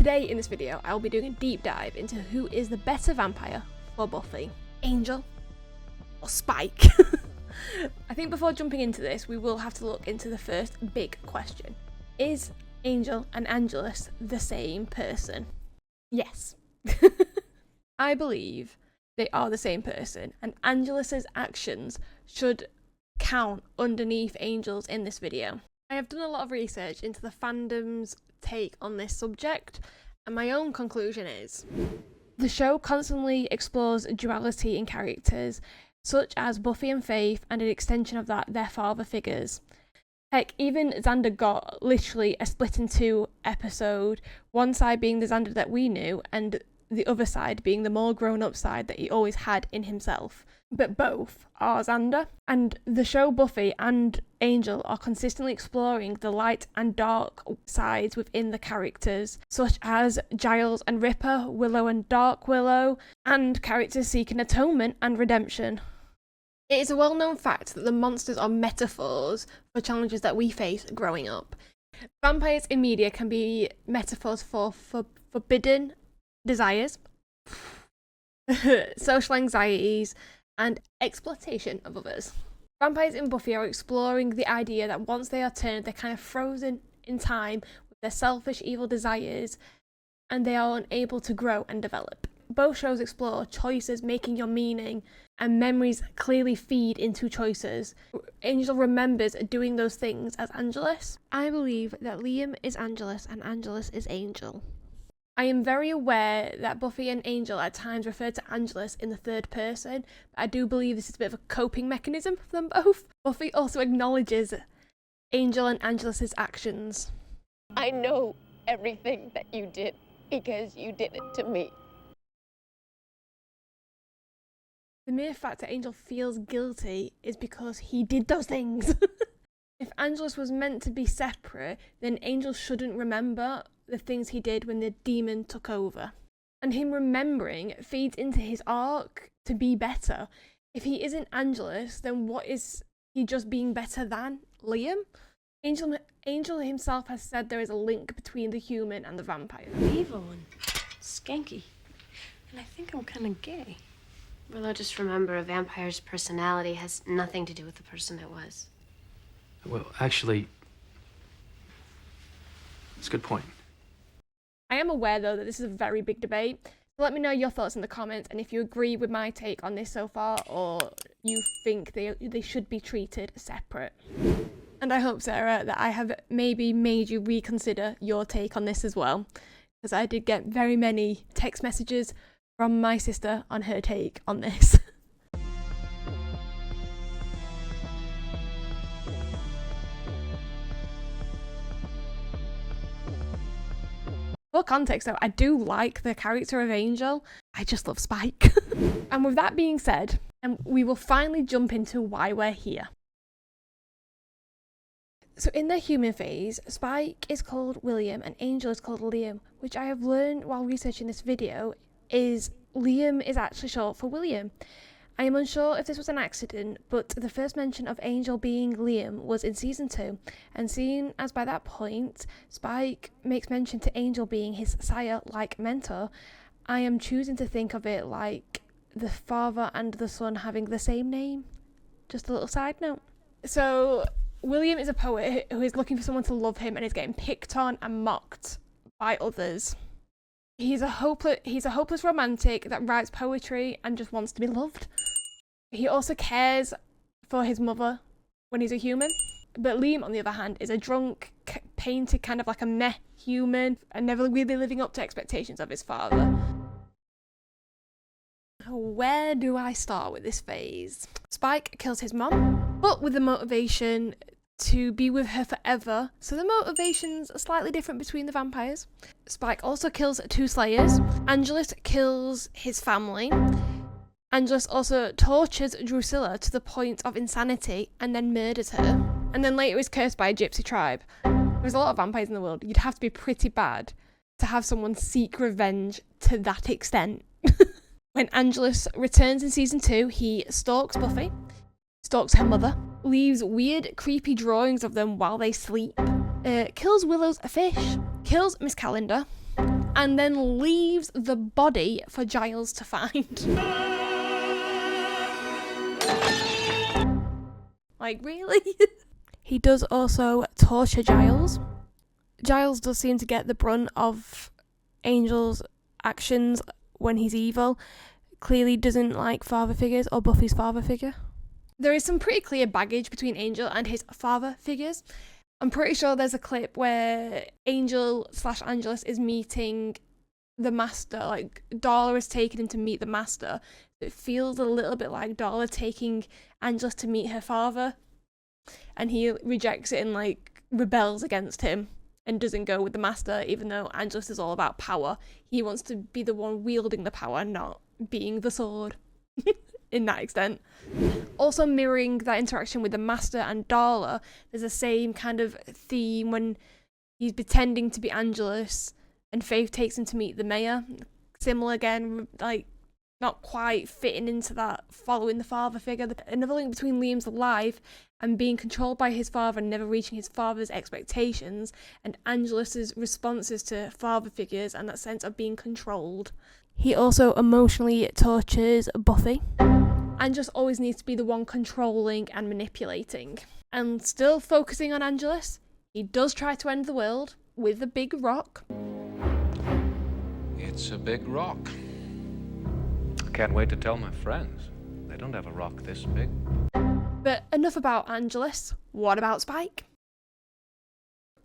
Today in this video, I'll be doing a deep dive into who is the better vampire for Buffy, Angel or Spike. I think before jumping into this, we will have to look into the first big question. Is Angel and Angelus the same person? Yes. I believe they are the same person, and Angelus's actions should count underneath Angel's in this video. I have done a lot of research into the fandom's take on this subject, and my own conclusion is the show constantly explores duality in characters, such as Buffy and Faith, and an extension of that, their father figures. Heck, even Xander got literally a split in two episode, one side being the Xander that we knew, and the other side being the more grown-up side that he always had in himself. But both are Xander, and the show Buffy and Angel are consistently exploring the light and dark sides within the characters, such as Giles and Ripper, Willow and Dark Willow, and characters seeking atonement and redemption. It is a well-known fact that the monsters are metaphors for challenges that we face growing up. Vampires in media can be metaphors for forbidden desires, social anxieties, and exploitation of others. Vampires in Buffy are exploring the idea that once they are turned, they're kind of frozen in time with their selfish, evil desires, and they are unable to grow and develop. Both shows explore choices, making your meaning, and memories clearly feed into choices. Angel remembers doing those things as Angelus. I believe that Liam is Angelus and Angelus is Angel. I am very aware that Buffy and Angel at times refer to Angelus in the third person, but I do believe this is a bit of a coping mechanism for them both. Buffy also acknowledges Angel and Angelus's actions. I know everything that you did because you did it to me. The mere fact that Angel feels guilty is because he did those things. If Angelus was meant to be separate, then Angel shouldn't remember the things he did when the demon took over. And him remembering feeds into his arc to be better. If he isn't Angelus, then what is he just being better than? Liam? Angel himself has said there is a link between the human and the vampire. Evil and skanky. And I think I'm kind of gay. Willow, just remember, a vampire's personality has nothing to do with the person it was. Well, actually, it's a good point. I am aware, though, that this is a very big debate. So let me know your thoughts in the comments, and if you agree with my take on this so far, or you think they should be treated separate. And I hope, Sarah, that I have maybe made you reconsider your take on this as well, because I did get very many text messages from my sister on her take on this. For context though, I do like the character of Angel. I just love Spike. And with that being said, we will finally jump into why we're here. So in the human phase, Spike is called William and Angel is called Liam, which I have learned while researching this video is Liam is actually short for William. I am unsure if this was an accident, but the first mention of Angel being Liam was in season 2, and seeing as by that point Spike makes mention to Angel being his sire-like mentor, I am choosing to think of it like the father and the son having the same name. Just a little side note. So William is a poet who is looking for someone to love him and is getting picked on and mocked by others. He's a hopeless romantic that writes poetry and just wants to be loved. He also cares for his mother when he's a human. But Liam, on the other hand, is a drunk, painted kind of like a meh human and never really living up to expectations of his father. Where do I start with this phase? Spike kills his mom, but with the motivation to be with her forever, so the motivations are slightly different between the vampires. Spike also kills 2 slayers. Angelus kills his family. Angelus also tortures Drusilla to the point of insanity and then murders her. And then later is cursed by a gypsy tribe. There's a lot of vampires in the world. You'd have to be pretty bad to have someone seek revenge to that extent. When Angelus returns in season 2, he stalks Buffy, stalks her mother, leaves weird, creepy drawings of them while they sleep, kills Willow's fish, kills Miss Calendar, and then leaves the body for Giles to find. Like, really? He does also torture Giles. Giles does seem to get the brunt of Angel's actions when he's evil. Clearly doesn't like father figures or Buffy's father figure. There is some pretty clear baggage between Angel and his father figures. I'm pretty sure there's a clip where Angel/Angelus is meeting the Master. Like, Darla is taking him to meet the Master. It feels a little bit like Darla taking Angelus to meet her father, and he rejects it and like rebels against him and doesn't go with the Master, even though Angelus is all about power. He wants to be the one wielding the power, not being the sword. In that extent. Also mirroring that interaction with the Master and Darla, there's the same kind of theme when he's pretending to be Angelus and Faith takes him to meet the mayor. Similar again, like not quite fitting into that following the father figure. Another link between Liam's life and being controlled by his father and never reaching his father's expectations, and Angelus's responses to father figures and that sense of being controlled. He also emotionally tortures Buffy. Angelus always needs to be the one controlling and manipulating. And still focusing on Angelus, he does try to end the world with a big rock. It's a big rock. I can't wait to tell my friends. They don't have a rock this big. But enough about Angelus. What about Spike?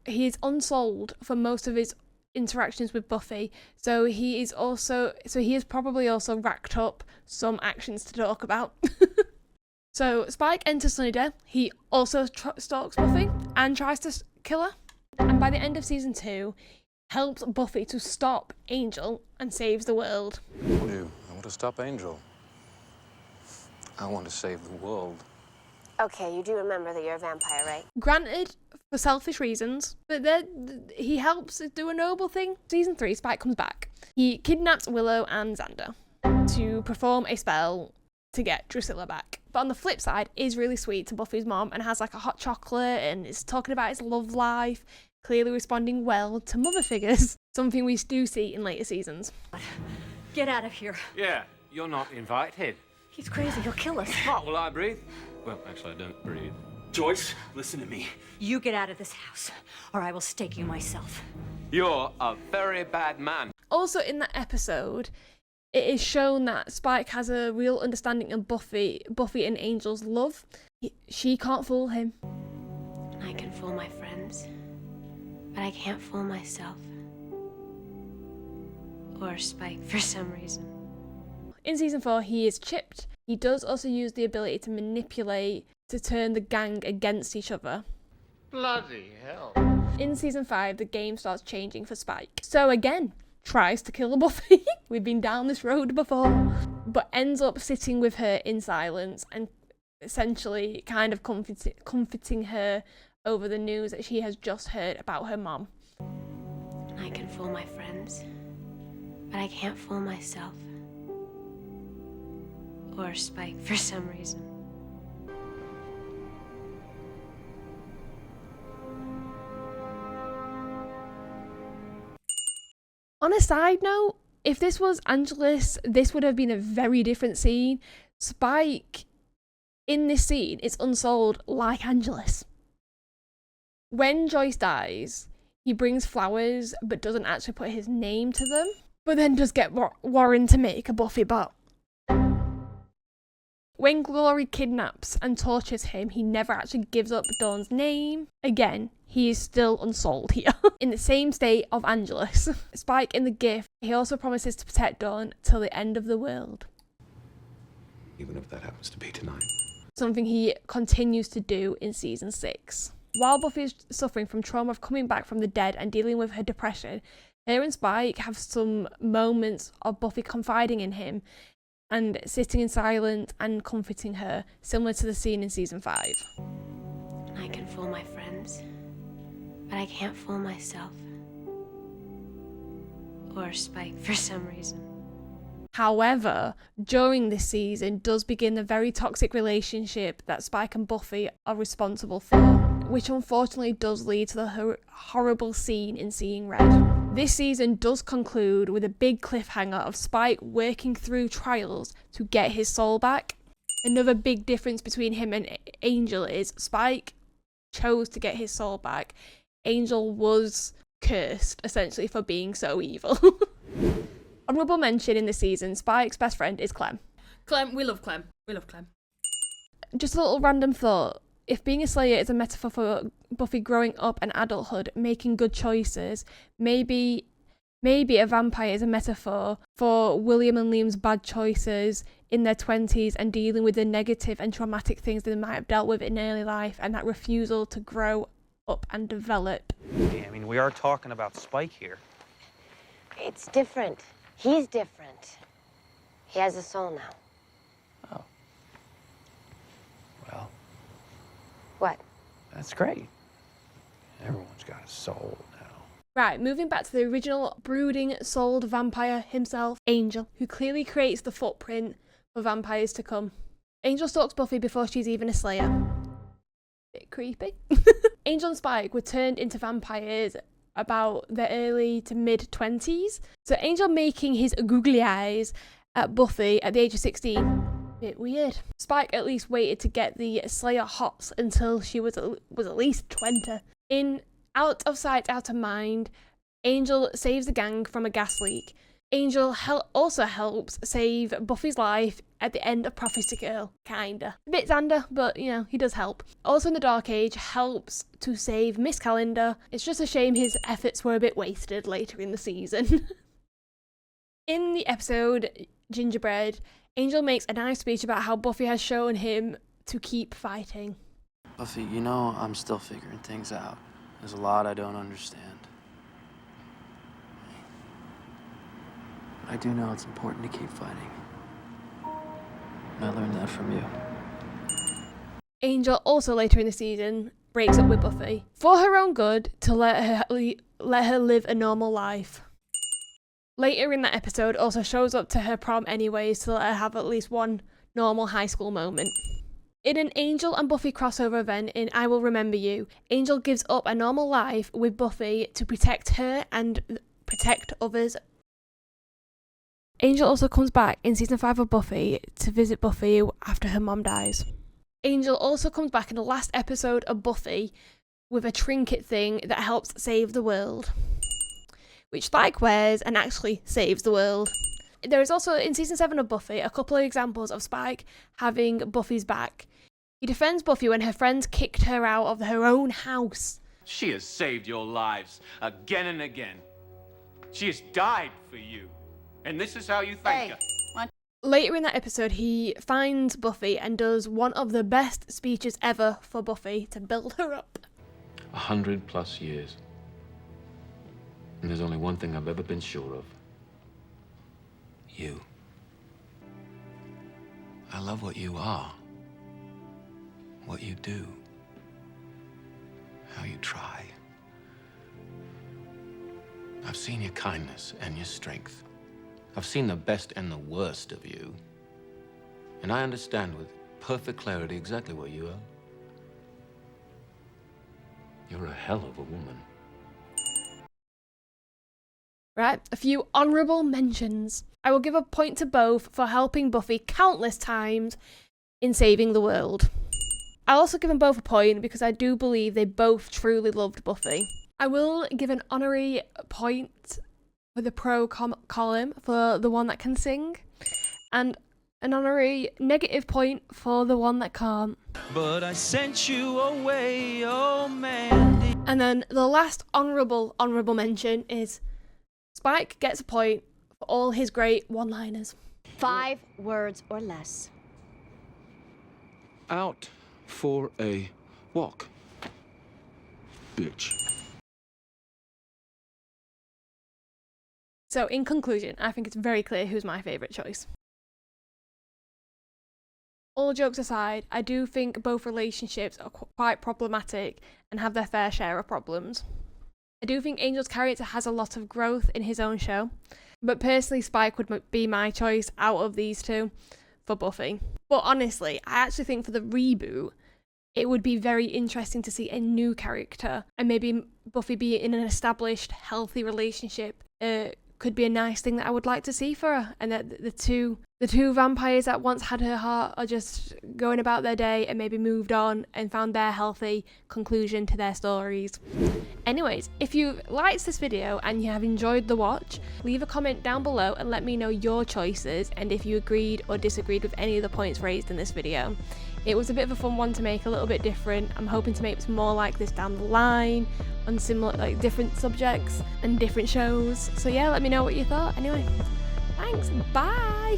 He is unsold for most of his interactions with Buffy, so he has probably also racked up some actions to talk about. So Spike enters Sunnydale. He also stalks Buffy and tries to kill her, and by the end of season 2 helps Buffy to stop Angel and saves the world. I want to stop Angel. I want to save the world. Okay, you do remember that you're a vampire, right? Granted, for selfish reasons, but then he helps do a noble thing. Season 3, Spike comes back. He kidnaps Willow and Xander to perform a spell to get Drusilla back. But on the flip side, is really sweet to Buffy's mom and has like a hot chocolate and is talking about his love life, clearly responding well to mother figures, something we do see in later seasons. Get out of here. Yeah, you're not invited. He's crazy. He'll kill us. What, will I breathe? Well, actually, I don't breathe. Joyce, listen to me. You get out of this house, or I will stake you myself. You're a very bad man. Also in that episode, it is shown that Spike has a real understanding of Buffy and Angel's love. She can't fool him. I can fool my friends, but I can't fool myself. Or Spike for some reason. In season 4, he is chipped. He does also use the ability to manipulate to turn the gang against each other. Bloody hell. In season 5, the game starts changing for Spike. So again, tries to kill Buffy. We've been down this road before. But ends up sitting with her in silence and essentially kind of comforting her over the news that she has just heard about her mom. I can fool my friends, but I can't fool myself. Or Spike for some reason. On a side note, if this was Angelus, this would have been a very different scene. Spike, in this scene, is unsold like Angelus. When Joyce dies, he brings flowers but doesn't actually put his name to them, but then does get Warren to make a Buffy bot. When Glory kidnaps and tortures him, he never actually gives up Dawn's name. Again, he is still unsold here. In the same state of Angelus. Spike in The Gift, he also promises to protect Dawn till the end of the world. Even if that happens to be tonight. Something he continues to do in season 6. While Buffy is suffering from trauma of coming back from the dead and dealing with her depression, her and Spike have some moments of Buffy confiding in him and sitting in silence and comforting her, similar to the scene in season 5. I can fool my friends, but I can't fool myself. Or Spike for some reason. However, during this season does begin a very toxic relationship that Spike and Buffy are responsible for, which unfortunately does lead to the horrible scene in Seeing Red. This season does conclude with a big cliffhanger of Spike working through trials to get his soul back. Another big difference between him and Angel is Spike chose to get his soul back. Angel was cursed, essentially, for being so evil. Honourable mention in this season, Spike's best friend is Clem. Clem, we love Clem. We love Clem. Just a little random thought. If being a Slayer is a metaphor for Buffy growing up and adulthood, making good choices, maybe a vampire is a metaphor for William and Liam's bad choices in their 20s and dealing with the negative and traumatic things they might have dealt with in early life, and that refusal to grow up and develop. Hey, I mean, we are talking about Spike here. It's different. He's different. He has a soul now. Oh. Well, What? that's great. Everyone's got a soul now. Right, moving back to the original brooding souled vampire himself, Angel, who clearly creates the footprint for vampires to come. Angel stalks Buffy before she's even a Slayer. Bit creepy. Angel and Spike were turned into vampires about their early to mid 20s. So Angel making his googly eyes at Buffy at the age of 16. Bit weird. Spike at least waited to get the Slayer hots until she was at least 20. In Out of Sight, Out of Mind, Angel saves the gang from a gas leak. Angel also helps save Buffy's life at the end of Prophecy Girl, kinda. A bit Xander, but you know, he does help. Also in the Dark Age, helps to save Miss Calendar. It's just a shame his efforts were a bit wasted later in the season. In the episode Gingerbread, Angel makes a nice speech about how Buffy has shown him to keep fighting. Buffy, you know I'm still figuring things out. There's a lot I don't understand. But I do know it's important to keep fighting. And I learned that from you. Angel also later in the season breaks up with Buffy for her own good, to let her live a normal life. Later in that episode also shows up to her prom anyways to let her have at least one normal high school moment. In an Angel and Buffy crossover event in I Will Remember You, Angel gives up a normal life with Buffy to protect her and protect others. Angel also comes back in season 5 of Buffy to visit Buffy after her mom dies. Angel also comes back in the last episode of Buffy with a trinket thing that helps save the world, which Spike wears and actually saves the world. There is also, in season 7 of Buffy, a couple of examples of Spike having Buffy's back. He defends Buffy when her friends kicked her out of her own house. She has saved your lives again and again. She has died for you. And this is how you thank her. Later in that episode, he finds Buffy and does one of the best speeches ever for Buffy to build her up. 100+ years. And there's only one thing I've ever been sure of. You. I love what you are. What you do. How you try. I've seen your kindness and your strength. I've seen the best and the worst of you. And I understand with perfect clarity exactly what you are. You're a hell of a woman. Right, a few honourable mentions. I will give a point to both for helping Buffy countless times in saving the world. I'll also give them both a point because I do believe they both truly loved Buffy. I will give an honorary point for the pro column for the one that can sing, and an honorary negative point for the one that can't. But I sent you away, oh Mandy. And then the last honourable mention is Spike gets a point for all his great one-liners. 5 words or less. Out for a walk, bitch. So in conclusion, I think it's very clear who's my favourite choice. All jokes aside, I do think both relationships are quite problematic and have their fair share of problems. I do think Angel's character has a lot of growth in his own show, but personally Spike would be my choice out of these two for Buffy. But honestly, I actually think for the reboot, it would be very interesting to see a new character, and maybe Buffy be in an established, healthy relationship. Could be a nice thing that I would like to see for her, and that the two vampires that once had her heart are just going about their day and maybe moved on and found their healthy conclusion to their stories. Anyways, if you liked this video and you have enjoyed the watch, leave a comment down below and let me know your choices and if you agreed or disagreed with any of the points raised in this video. It was a bit of a fun one to make, a little bit different. I'm hoping to make more like this down the line on similar, like different subjects and different shows. So yeah, let me know what you thought. Anyway, thanks, bye!